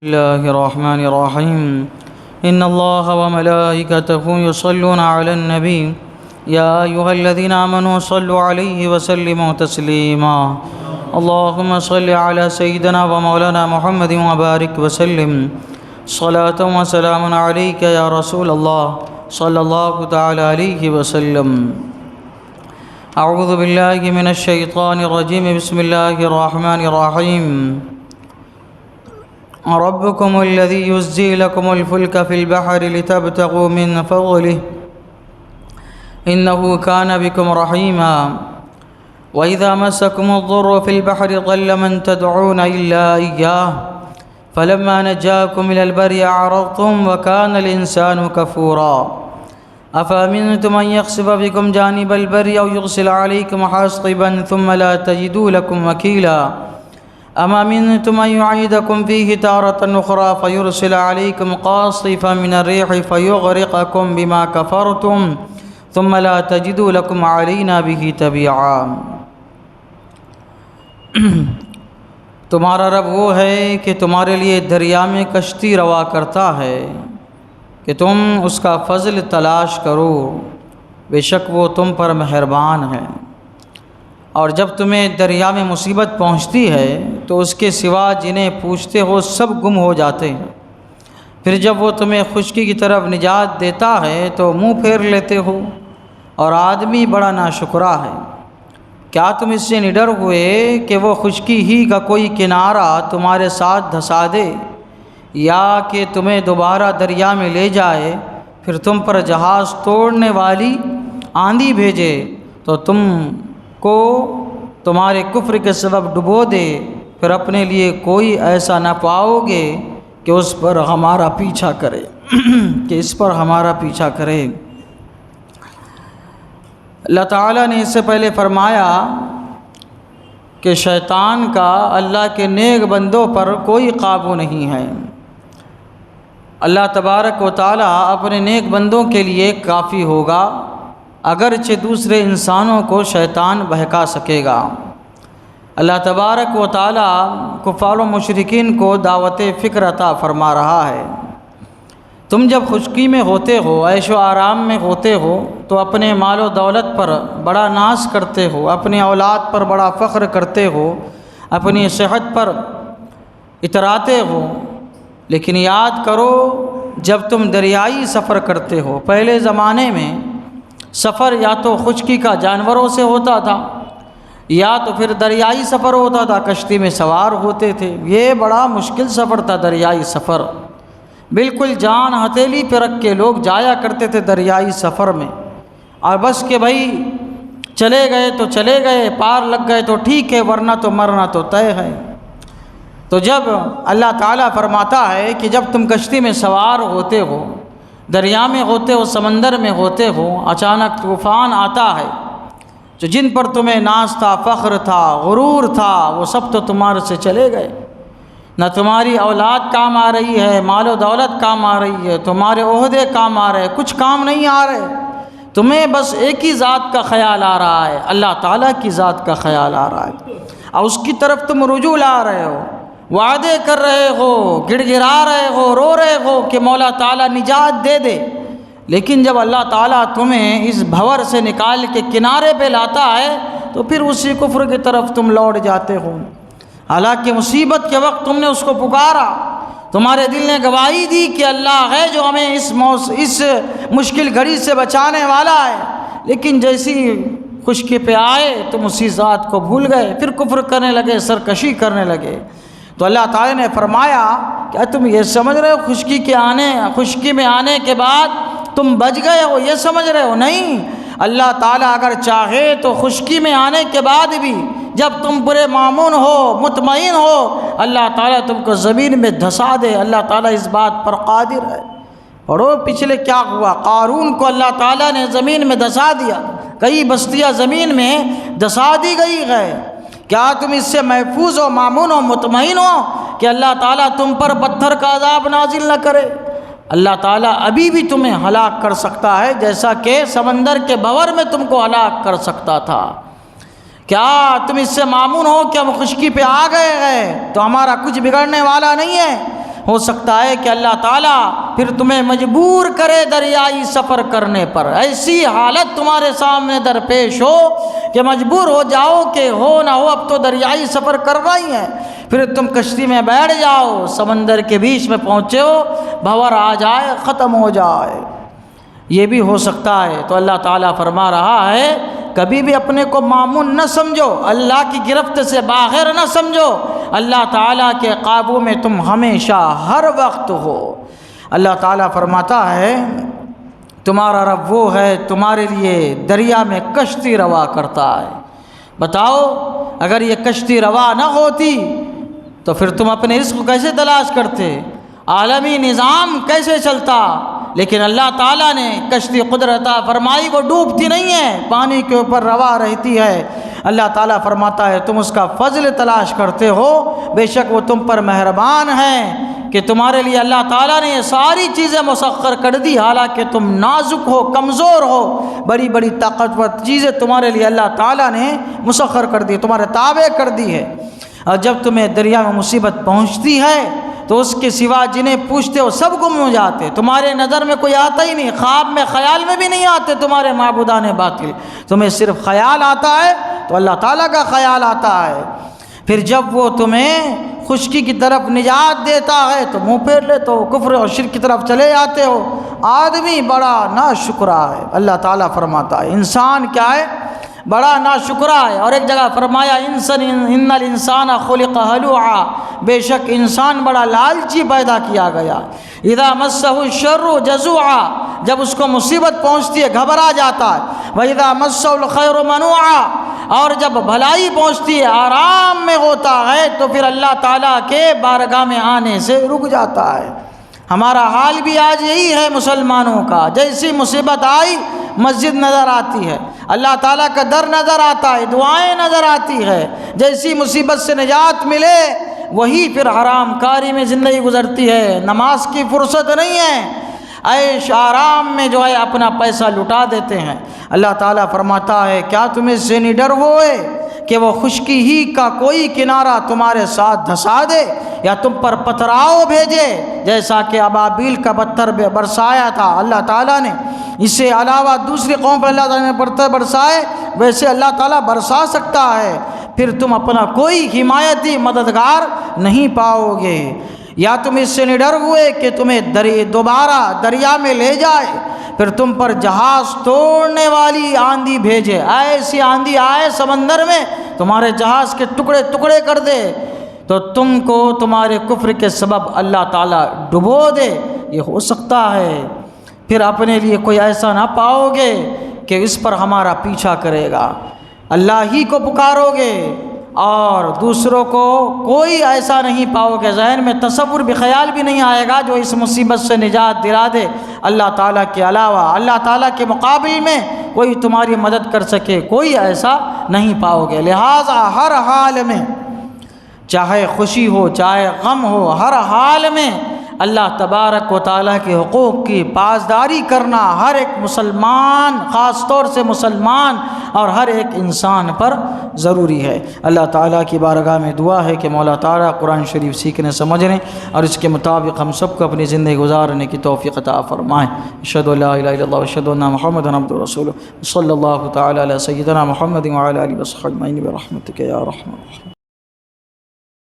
الله الرحمن الرحيم إن الله وملائكته يصلون على النبي يا أيها الذين آمنوا صلوا عليه وسلموا تسليما اللهم صل على سيدنا ومولانا محمد وبارك وسلم صلاة وسلام عليك يا رسول الله صلى الله تعالى عليه وسلم أعوذ بالله من الشيطان الرجيم بسم الله الرحمن الرحيم ربكم الذي يزجي لكم الفلك في البحر لتبتغوا من فضله إنه كان بكم رحيما وإذا مسكم الضر في البحر ضل من تدعون إلا إياه فلما نجاكم إلى البر أعرضتم وكان الإنسان كفورا أفأمنتم أن يخسف بكم جانب البر أو يرسل عليكم حاصبا ثم لا تجدوا لكم وكيلا أم أمنتم أن يعيدكم فيه تارة أخرى فيرسل عليكم قاصفا من الريح فيغرقكم بما كفرتم ثم لا تجدوا لكم علينا به تبيعا تمہارا رب وہ ہے کہ تمہارے لیے دریا میں کشتی روا کرتا ہے کہ تم اس کا فضل تلاش کرو، بے شک وہ تم پر مہربان ہے۔ اور جب تمہیں دریا میں مصیبت پہنچتی ہے تو اس کے سوا جنہیں پوچھتے ہو سب گم ہو جاتے ہیں، پھر جب وہ تمہیں خشکی کی طرف نجات دیتا ہے تو منہ پھیر لیتے ہو، اور آدمی بڑا ناشکرا ہے۔ کیا تم اس سے نڈر ہوئے کہ وہ خشکی ہی کا کوئی کنارہ تمہارے ساتھ دھسا دے، یا کہ تمہیں دوبارہ دریا میں لے جائے، پھر تم پر جہاز توڑنے والی آندھی بھیجے تو تم کو تمہارے کفر کے سبب ڈبو دے، پھر اپنے لیے کوئی ایسا نہ پاؤ گے کہ اس پر ہمارا پیچھا کرے اس پر ہمارا پیچھا کرے۔ اللہ تعالیٰ نے اس سے پہلے فرمایا کہ شیطان کا اللہ کے نیک بندوں پر کوئی قابو نہیں ہے۔ اللہ تبارک و تعالیٰ اپنے نیک بندوں کے لیے کافی ہوگا، اگرچہ دوسرے انسانوں کو شیطان بہکا سکے گا۔ اللہ تبارک و تعالیٰ کفار و مشرکین کو دعوت فکر عطا فرما رہا ہے۔ تم جب خشکی میں ہوتے ہو، عیش و آرام میں ہوتے ہو، تو اپنے مال و دولت پر بڑا ناز کرتے ہو، اپنی اولاد پر بڑا فخر کرتے ہو، اپنی صحت پر اتراتے ہو، لیکن یاد کرو جب تم دریائی سفر کرتے ہو، پہلے زمانے میں سفر یا تو خشکی کا جانوروں سے ہوتا تھا یا تو پھر دریائی سفر ہوتا تھا، کشتی میں سوار ہوتے تھے۔ یہ بڑا مشکل سفر تھا دریائی سفر، بالکل جان ہتھیلی پہ رکھ کے لوگ جایا کرتے تھے دریائی سفر میں، اور بس کہ بھائی چلے گئے تو چلے گئے، پار لگ گئے تو ٹھیک ہے، ورنہ تو مرنا تو طے ہے۔ تو جب اللہ تعالیٰ فرماتا ہے کہ جب تم کشتی میں سوار ہوتے ہو، دریا میں ہوتے ہو، سمندر میں ہوتے ہو، اچانک طوفان آتا ہے، جو جن پر تمہیں ناز تھا، فخر تھا، غرور تھا، وہ سب تو تمہارے سے چلے گئے۔ نہ تمہاری اولاد کام آ رہی ہے، مال و دولت کام آ رہی ہے، تمہارے عہدے کام آ رہے، کچھ کام نہیں آ رہے، تمہیں بس ایک ہی ذات کا خیال آ رہا ہے، اللہ تعالیٰ کی ذات کا خیال آ رہا ہے، اور اس کی طرف تم رجوع لا رہے ہو، وعدے کر رہے ہو، گڑ گڑا رہے ہو، رو رہے ہو کہ مولا تعالیٰ نجات دے دے، لیکن جب اللہ تعالیٰ تمہیں اس بھور سے نکال کے کنارے پہ لاتا ہے تو پھر اسی کفر کی طرف تم لوٹ جاتے ہو۔ حالانکہ مصیبت کے وقت تم نے اس کو پکارا، تمہارے دل نے گواہی دی کہ اللہ ہے جو ہمیں اس مشکل گھڑی سے بچانے والا ہے، لیکن جیسی خشکی پہ آئے تم اسی ذات کو بھول گئے، پھر کفر کرنے لگے، سرکشی کرنے لگے۔ تو اللہ تعالیٰ نے فرمایا کہ تم یہ سمجھ رہے ہو خشکی میں آنے کے بعد تم بچ گئے ہو، یہ سمجھ رہے ہو؟ نہیں، اللہ تعالیٰ اگر چاہے تو خشکی میں آنے کے بعد بھی جب تم پورے مامون ہو، مطمئن ہو، اللہ تعالیٰ تم کو زمین میں دھسا دے۔ اللہ تعالیٰ اس بات پر قادر ہے۔ پڑھو پچھلے کیا ہوا، قارون کو اللہ تعالیٰ نے زمین میں دھسا دیا، کئی بستیاں زمین میں دھسا دی گئی ہے۔ کیا تم اس سے محفوظ ہو، مامون ہو، مطمئن ہو کہ اللہ تعالیٰ تم پر پتھر کا عذاب نازل نہ کرے؟ اللہ تعالیٰ ابھی بھی تمہیں ہلاک کر سکتا ہے، جیسا کہ سمندر کے بھور میں تم کو ہلاک کر سکتا تھا۔ کیا تم اس سے مامون ہو کہ ہم خشکی پہ آ گئے ہیں تو ہمارا کچھ بگڑنے والا نہیں ہے؟ ہو سکتا ہے کہ اللہ تعالیٰ پھر تمہیں مجبور کرے دریائی سفر کرنے پر، ایسی حالت تمہارے سامنے درپیش ہو کہ مجبور ہو جاؤ کہ ہو نہ ہو اب تو دریائی سفر کرنا ہی ہے، پھر تم کشتی میں بیٹھ جاؤ، سمندر کے بیچ میں پہنچے ہو، بھنور آ جائے، ختم ہو جائے، یہ بھی ہو سکتا ہے۔ تو اللہ تعالیٰ فرما رہا ہے کبھی بھی اپنے کو معمون نہ سمجھو، اللہ کی گرفت سے باہر نہ سمجھو، اللہ تعالیٰ کے قابو میں تم ہمیشہ ہر وقت ہو۔ اللہ تعالیٰ فرماتا ہے تمہارا رب وہ ہے تمہارے لیے دریا میں کشتی روا کرتا ہے۔ بتاؤ اگر یہ کشتی روا نہ ہوتی تو پھر تم اپنے رزق کو کیسے تلاش کرتے، عالمی نظام کیسے چلتا؟ لیکن اللہ تعالیٰ نے کشتی قدرت عطا فرمائی، وہ ڈوبتی نہیں ہے، پانی کے اوپر روا رہتی ہے۔ اللہ تعالیٰ فرماتا ہے تم اس کا فضل تلاش کرتے ہو، بے شک وہ تم پر مہربان ہیں کہ تمہارے لیے اللہ تعالیٰ نے یہ ساری چیزیں مسخر کر دی، حالانکہ تم نازک ہو، کمزور ہو، بڑی بڑی طاقتور چیزیں تمہارے لیے اللہ تعالیٰ نے مسخر کر دی، تمہارے تابع کر دی ہے۔ اور جب تمہیں دریا میں مصیبت پہنچتی ہے تو اس کے سوا جنہیں پوچھتے ہو سب گم ہو جاتے، تمہارے نظر میں کوئی آتا ہی نہیں، خواب میں خیال میں بھی نہیں آتے تمہارے معبودان باطل، تمہیں صرف خیال آتا ہے تو اللہ تعالیٰ کا خیال آتا ہے۔ پھر جب وہ تمہیں خشکی کی طرف نجات دیتا ہے تو منہ پھیر لیتے ہو، کفر اور شرک کی طرف چلے جاتے ہو۔ آدمی بڑا ناشکرا ہے، اللہ تعالیٰ فرماتا ہے انسان کیا ہے؟ بڑا ناشکرا ہے۔ اور ایک جگہ فرمایا ان الانسان خلق ہلوعا، بے شک انسان بڑا لالچی پیدا کیا گیا۔ اذا مسہ الشر جزوعا، جب اس کو مصیبت پہنچتی ہے گھبرا جاتا ہے۔ واذا مسہ الخیر منوعا، اور جب بھلائی پہنچتی ہے آرام میں ہوتا ہے تو پھر اللہ تعالیٰ کے بارگاہ میں آنے سے رک جاتا ہے۔ ہمارا حال بھی آج یہی ہے مسلمانوں کا، جیسی مصیبت آئی مسجد نظر آتی ہے، اللہ تعالیٰ کا در نظر آتا ہے، دعائیں نظر آتی ہے، جیسی مصیبت سے نجات ملے وہی پھر حرام کاری میں زندگی گزرتی ہے، نماز کی فرصت نہیں ہے، عیش آرام میں جو ہے اپنا پیسہ لٹا دیتے ہیں۔ اللہ تعالیٰ فرماتا ہے کیا تم اس سے نہیں ڈر ہوئے کہ وہ خشکی ہی کا کوئی کنارہ تمہارے ساتھ دھسا دے یا تم پر پتھراؤ بھیجے، جیسا کہ ابابیل کا پتھر برسایا تھا اللہ تعالیٰ نے۔ اس سے علاوہ دوسری قوم پر اللہ تعالیٰ نے پتھر برسائے، ویسے اللہ تعالیٰ برسا سکتا ہے، پھر تم اپنا کوئی حمایتی مددگار نہیں پاؤ گے۔ یا تم اس سے نہیں ڈر ہوئے کہ تمہیں دوبارہ دریا میں لے جائے، پھر تم پر جہاز توڑنے والی آندھی بھیجے، ایسی آندھی آئے سمندر میں تمہارے جہاز کے ٹکڑے ٹکڑے کر دے، تو تم کو تمہارے کفر کے سبب اللہ تعالیٰ ڈبو دے، یہ ہو سکتا ہے۔ پھر اپنے لیے کوئی ایسا نہ پاؤ گے کہ اس پر ہمارا پیچھا کرے گا، اللہ ہی کو پکارو گے اور دوسروں کو کوئی ایسا نہیں پاؤ گے، ذہن میں تصور بھی خیال بھی نہیں آئے گا جو اس مصیبت سے نجات دلا دے اللہ تعالیٰ کے علاوہ۔ اللہ تعالیٰ کے مقابل میں کوئی تمہاری مدد کر سکے کوئی ایسا نہیں پاؤ گے۔ لہٰذا ہر حال میں، چاہے خوشی ہو چاہے غم ہو، ہر حال میں اللہ تبارک و تعالیٰ کے حقوق کی پاسداری کرنا ہر ایک مسلمان، خاص طور سے مسلمان اور ہر ایک انسان پر ضروری ہے۔ اللہ تعالیٰ کی بارگاہ میں دعا ہے کہ مولا تعالیٰ قرآن شریف سیکھنے سمجھنے اور اس کے مطابق ہم سب کو اپنی زندگی گزارنے کی توفیق عطا فرمائیں۔ اشہد ان لا الہ الا اللہ واشہد ان محمدا عبدہ ورسولہ، صلی اللہ تعالیٰ علی سیدنا محمد وعلی آلہ وصحبہ اجمعین برحمتک یا ارحم الراحمین۔